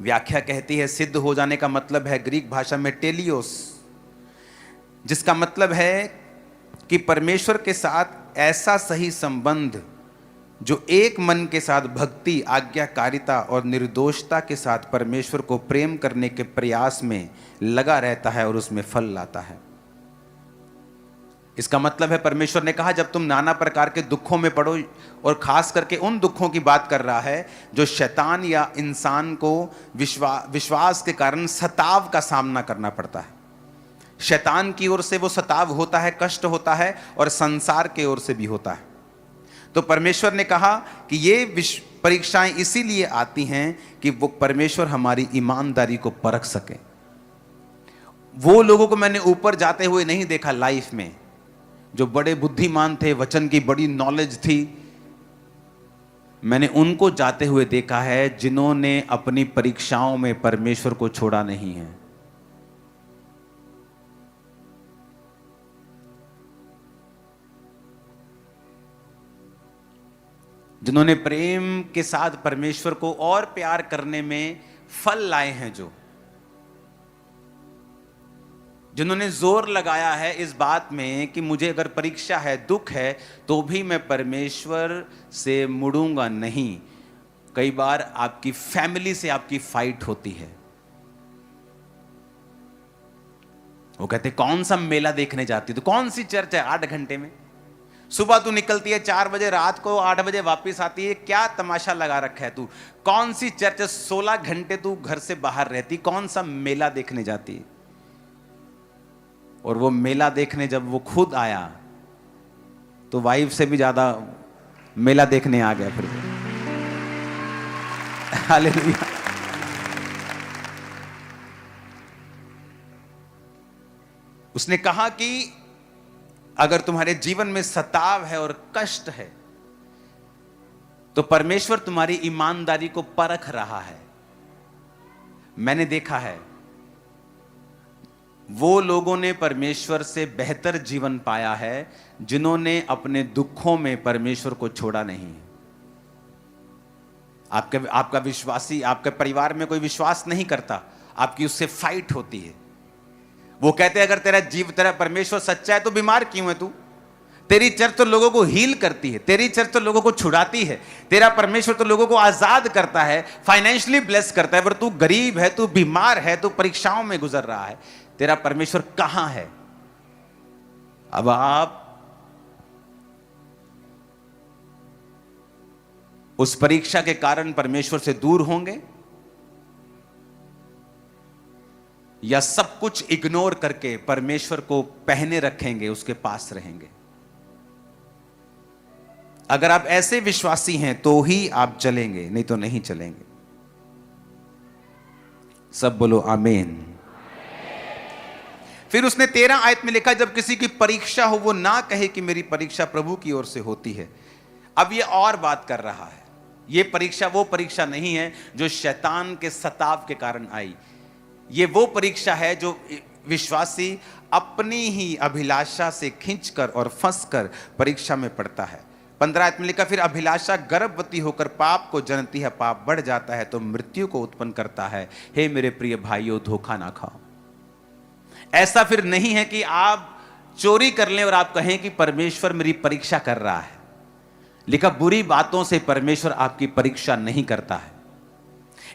व्याख्या कहती है सिद्ध हो जाने का मतलब है ग्रीक भाषा में टेलियोस, जिसका मतलब है कि परमेश्वर के साथ ऐसा सही संबंध जो एक मन के साथ भक्ति, आज्ञाकारिता और निर्दोषता के साथ परमेश्वर को प्रेम करने के प्रयास में लगा रहता है और उसमें फल लाता है। इसका मतलब है परमेश्वर ने कहा जब तुम नाना प्रकार के दुखों में पड़ो, और खास करके उन दुखों की बात कर रहा है जो शैतान या इंसान को विश्वास के कारण सताव का सामना करना पड़ता है। शैतान की ओर से वो सताव होता है, कष्ट होता है, और संसार के ओर से भी होता है। तो परमेश्वर ने कहा कि ये परीक्षाएं इसीलिए आती हैं कि वो परमेश्वर हमारी ईमानदारी को परख सके। वो लोगों को मैंने ऊपर जाते हुए नहीं देखा लाइफ में, जो बड़े बुद्धिमान थे, वचन की बड़ी नॉलेज थी, मैंने उनको जाते हुए देखा है जिन्होंने अपनी परीक्षाओं में परमेश्वर को छोड़ा नहीं है। जिन्होंने प्रेम के साथ परमेश्वर को और प्यार करने में फल लाए हैं, जिन्होंने जोर लगाया है इस बात में कि मुझे अगर परीक्षा है, दुख है, तो भी मैं परमेश्वर से मुड़ूंगा नहीं। कई बार आपकी फैमिली से आपकी फाइट होती है। वो कहते कौन सा मेला देखने जाती, तो कौन सी चर्च है 8 घंटे में, सुबह तू निकलती है 4 बजे, रात को 8 बजे वापस आती है, क्या तमाशा लगा रखा है तू, कौन सी चर्च, 16 घंटे तू घर से बाहर रहती, कौन सा मेला देखने जाती है। और वो मेला देखने जब वो खुद आया तो वाइफ से भी ज्यादा मेला देखने आ गया फिर। हालेलुया। उसने कहा कि अगर तुम्हारे जीवन में सताव है और कष्ट है तो परमेश्वर तुम्हारी ईमानदारी को परख रहा है। मैंने देखा है वो लोगों ने परमेश्वर से बेहतर जीवन पाया है जिन्होंने अपने दुखों में परमेश्वर को छोड़ा नहीं। आपका विश्वासी, आपके परिवार में कोई विश्वास नहीं करता, आपकी उससे फाइट होती है। वो कहते हैं अगर तेरा परमेश्वर सच्चा है तो बीमार क्यों है तू? तेरी चर्च तो लोगों को हील करती है, तेरी चर्च तो लोगों को छुड़ाती है, तेरा परमेश्वर तो लोगों को आजाद करता है, फाइनेंशियली ब्लेस करता है, पर तू गरीब है, तू बीमार है, तू परीक्षाओं में गुजर रहा है। तेरा परमेश्वर कहां है? अब आप उस परीक्षा के कारण परमेश्वर से दूर होंगे या सब कुछ इग्नोर करके परमेश्वर को पहने रखेंगे, उसके पास रहेंगे। अगर आप ऐसे विश्वासी हैं तो ही आप चलेंगे, नहीं तो नहीं चलेंगे। सब बोलो आमीन। फिर उसने 13 आयत में लिखा जब किसी की परीक्षा हो वो ना कहे कि मेरी परीक्षा प्रभु की ओर से होती है। अब ये और बात कर रहा है, ये परीक्षा वो परीक्षा नहीं है जो शैतान के सताव के कारण आई। ये वो परीक्षा है जो विश्वासी अपनी ही अभिलाषा से खींचकर और फंसकर परीक्षा में पड़ता है। 15 आयत में लिखा फिर अभिलाषा गर्भवती होकर पाप को जनती है, पाप बढ़ जाता है तो मृत्यु को उत्पन्न करता है। हे मेरे प्रिय भाइयों, धोखा ना खाओ। ऐसा फिर नहीं है कि आप चोरी कर लें और आप कहें कि परमेश्वर मेरी परीक्षा कर रहा है। लिखा बुरी बातों से परमेश्वर आपकी परीक्षा नहीं करता है।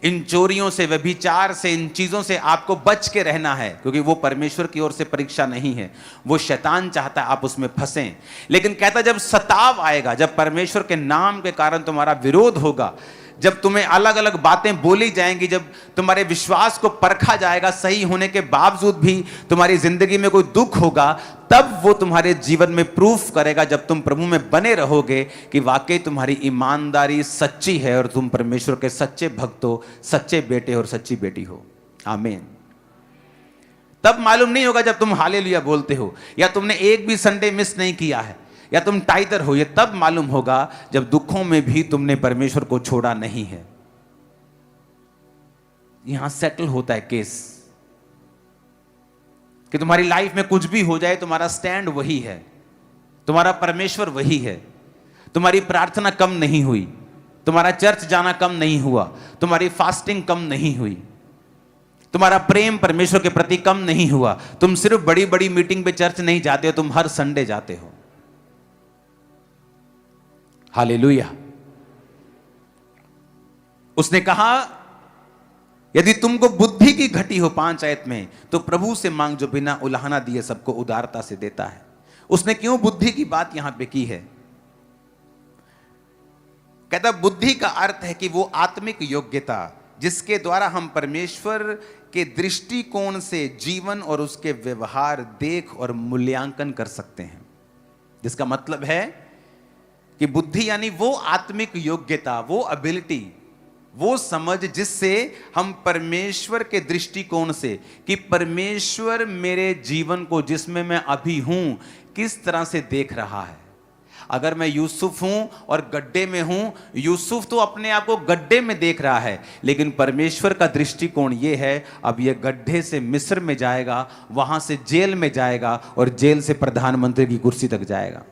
इन चोरियों से, व्यभिचार से, इन चीजों से आपको बच के रहना है, क्योंकि वो परमेश्वर की ओर से परीक्षा नहीं है, वो शैतान चाहता है आप उसमें फंसें। लेकिन कहता जब सताव आएगा, जब परमेश्वर के नाम के कारण तुम्हारा विरोध होगा, जब तुम्हें अलग अलग बातें बोली जाएंगी, जब तुम्हारे विश्वास को परखा जाएगा, सही होने के बावजूद भी तुम्हारी जिंदगी में कोई दुख होगा, तब वो तुम्हारे जीवन में प्रूफ करेगा, जब तुम प्रभु में बने रहोगे, कि वाकई तुम्हारी ईमानदारी सच्ची है और तुम परमेश्वर के सच्चे भक्त हो, सच्चे बेटे और सच्ची बेटी हो। आमीन। तब मालूम नहीं होगा जब तुम हालेलुया बोलते हो, या तुमने एक भी संडे मिस नहीं किया है, या तुम टाइटर हो। ये तब मालूम होगा जब दुखों में भी तुमने परमेश्वर को छोड़ा नहीं है। यहां सेटल होता है केस कि तुम्हारी लाइफ में कुछ भी हो जाए, तुम्हारा स्टैंड वही है, तुम्हारा परमेश्वर वही है, तुम्हारी प्रार्थना कम नहीं हुई, तुम्हारा चर्च जाना कम नहीं हुआ, तुम्हारी फास्टिंग कम नहीं हुई, तुम्हारा प्रेम परमेश्वर के प्रति कम नहीं हुआ। तुम सिर्फ बड़ी बड़ी मीटिंग पे चर्च नहीं जाते हो, तुम हर संडे जाते हो। हालेलुया। उसने कहा यदि तुमको बुद्धि की घटी हो, 5 आयत में, तो प्रभु से मांग जो बिना उलाहना दिए सबको उदारता से देता है। उसने क्यों बुद्धि की बात यहां पे की है? कहता बुद्धि का अर्थ है कि वो आत्मिक योग्यता जिसके द्वारा हम परमेश्वर के दृष्टिकोण से जीवन और उसके व्यवहार देख और मूल्यांकन कर सकते हैं। जिसका मतलब है कि बुद्धि यानी वो आत्मिक योग्यता, वो एबिलिटी, वो समझ जिससे हम परमेश्वर के दृष्टिकोण से कि परमेश्वर मेरे जीवन को जिसमें मैं अभी हूं किस तरह से देख रहा है। अगर मैं यूसुफ हूं और गड्ढे में हूं, यूसुफ तो अपने आप को गड्ढे में देख रहा है, लेकिन परमेश्वर का दृष्टिकोण यह है अब यह गड्ढे से मिस्र में जाएगा, वहां से जेल में जाएगा और जेल से प्रधानमंत्री की कुर्सी तक जाएगा।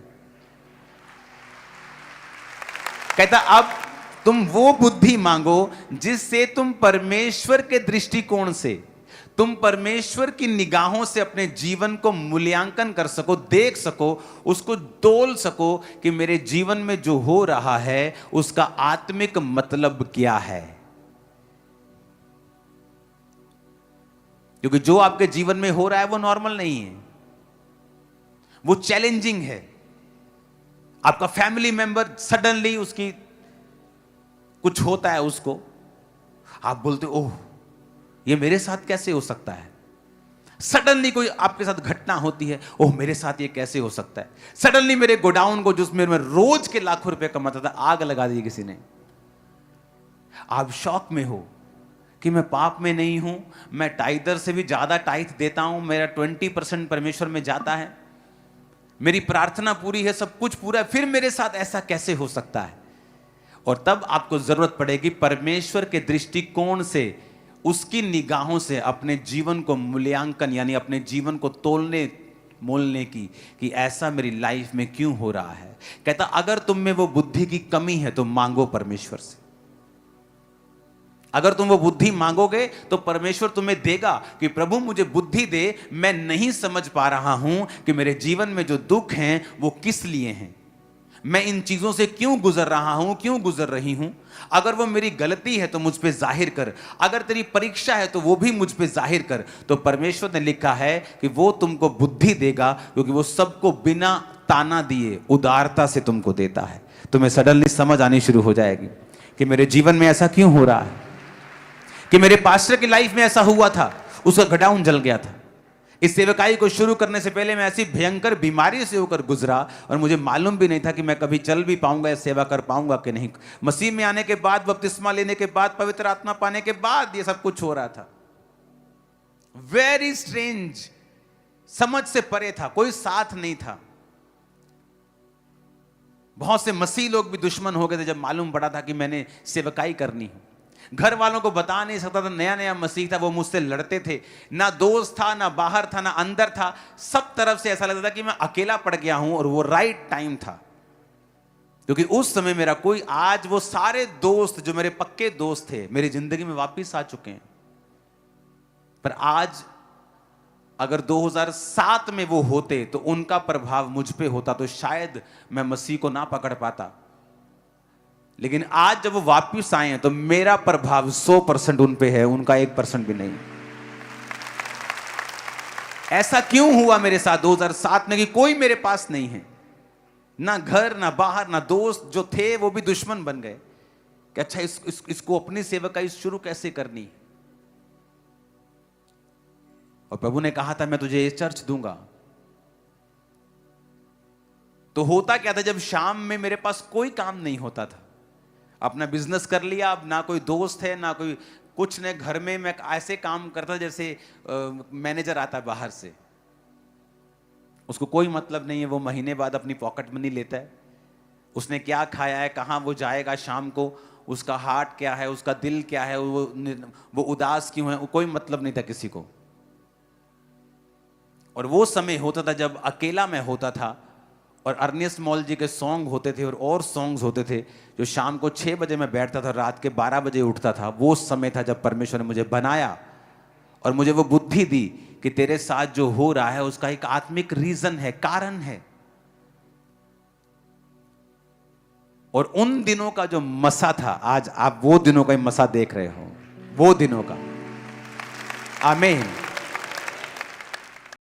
कहता अब तुम वो बुद्धि मांगो जिससे तुम परमेश्वर के दृष्टिकोण से, तुम परमेश्वर की निगाहों से अपने जीवन को मूल्यांकन कर सको, देख सको, उसको तोल सको कि मेरे जीवन में जो हो रहा है उसका आत्मिक मतलब क्या है। क्योंकि जो आपके जीवन में हो रहा है वो नॉर्मल नहीं है, वो चैलेंजिंग है। आपका फैमिली मेंबर सडनली उसकी कुछ होता है, उसको आप बोलते ओह ये मेरे साथ कैसे हो सकता है। सडनली कोई आपके साथ घटना होती है, ओह मेरे साथ ये कैसे हो सकता है। सडनली मेरे गोडाउन को जिसमें मैं रोज के लाखों रुपए कमाता था आग लगा दी किसी ने। आप शॉक में हो कि मैं पाप में नहीं हूं, मैं टाइदर से भी ज्यादा टाइथ देता हूं, मेरा 20% परमेश्वर में जाता है, मेरी प्रार्थना पूरी है, सब कुछ पूरा है, फिर मेरे साथ ऐसा कैसे हो सकता है। और तब आपको जरूरत पड़ेगी परमेश्वर के दृष्टिकोण से, उसकी निगाहों से अपने जीवन को मूल्यांकन यानी अपने जीवन को तोलने मोलने की कि ऐसा मेरी लाइफ में क्यों हो रहा है। कहता अगर तुम में वो बुद्धि की कमी है तो मांगो परमेश्वर से। अगर तुम वो बुद्धि मांगोगे तो परमेश्वर तुम्हें देगा कि प्रभु मुझे बुद्धि दे, मैं नहीं समझ पा रहा हूं कि मेरे जीवन में जो दुख हैं वो किस लिए हैं, मैं इन चीजों से क्यों गुजर रहा हूं, क्यों गुजर रही हूं। अगर वो मेरी गलती है तो मुझ पे जाहिर कर, अगर तेरी परीक्षा है तो वो भी मुझ पे जाहिर कर। तो परमेश्वर ने लिखा है कि वो तुमको बुद्धि देगा, क्योंकि वो सबको बिना ताना दिए उदारता से तुमको देता है। तुम्हें सडनली समझ आनी शुरू हो जाएगी कि मेरे जीवन में ऐसा क्यों हो रहा है, कि मेरे पास्टर की लाइफ में ऐसा हुआ था, उसका गोडाउन जल गया था। इस सेवकाई को शुरू करने से पहले मैं ऐसी भयंकर बीमारी से होकर गुजरा और मुझे मालूम भी नहीं था कि मैं कभी चल भी पाऊंगा या सेवा कर पाऊंगा कि नहीं। मसीह में आने के बाद, बपतिस्मा लेने के बाद, पवित्र आत्मा पाने के बाद ये सब कुछ हो रहा था। वेरी स्ट्रेंज, समझ से परे था, कोई साथ नहीं था। बहुत से मसीह लोग भी दुश्मन हो गए थे जब मालूम पड़ा था कि मैंने सेवकाई करनी है। घर वालों को बता नहीं सकता था, नया नया मसीह था, वो मुझसे लड़ते थे, ना दोस्त था, ना बाहर था, ना अंदर था। सब तरफ से ऐसा लगता था कि मैं अकेला पड़ गया हूं। और वो राइट टाइम था, क्योंकि उस समय मेरा कोई, आज वो सारे दोस्त जो मेरे पक्के दोस्त थे मेरी जिंदगी में वापस आ चुके हैं। पर आज अगर 2007 में वो होते तो उनका प्रभाव मुझ पे होता तो शायद मैं मसीह को ना पकड़ पाता। लेकिन आज जब वो वापस आए हैं तो मेरा प्रभाव 100% उन पे है, उनका 1% भी नहीं। ऐसा क्यों हुआ मेरे साथ 2007 में कि कोई मेरे पास नहीं है, ना घर, ना बाहर, ना दोस्त, जो थे वो भी दुश्मन बन गए कि अच्छा इसको अपनी सेवकाई शुरू कैसे करनी। और प्रभु ने कहा था मैं तुझे ये चर्च दूंगा। तो होता क्या था, जब शाम में मेरे पास कोई काम नहीं होता था, अपना बिजनेस कर लिया, अब ना कोई दोस्त है ना कोई कुछ, ने घर में मैं ऐसे काम करता जैसे मैनेजर आता है बाहर से, उसको कोई मतलब नहीं है, वो महीने बाद अपनी पॉकेट मनी लेता है, उसने क्या खाया है, कहाँ वो जाएगा शाम को, उसका हार्ट क्या है, उसका दिल क्या है, वो उदास क्यों है, वो कोई मतलब नहीं था किसी को। और वो समय होता था जब अकेला मैं होता था और अर्निस्ट मॉल जी के सॉन्ग होते थे और सॉन्ग्स होते थे जो शाम को 6 बजे मैं बैठता था, रात के 12 बजे उठता था। वो समय था जब परमेश्वर ने मुझे बनाया और मुझे वो बुद्धि दी कि तेरे साथ जो हो रहा है उसका एक आत्मिक रीजन है, कारण है। और उन दिनों का जो मसा था, आज आप वो दिनों का मसा देख रहे हो, वो दिनों का। आमीन।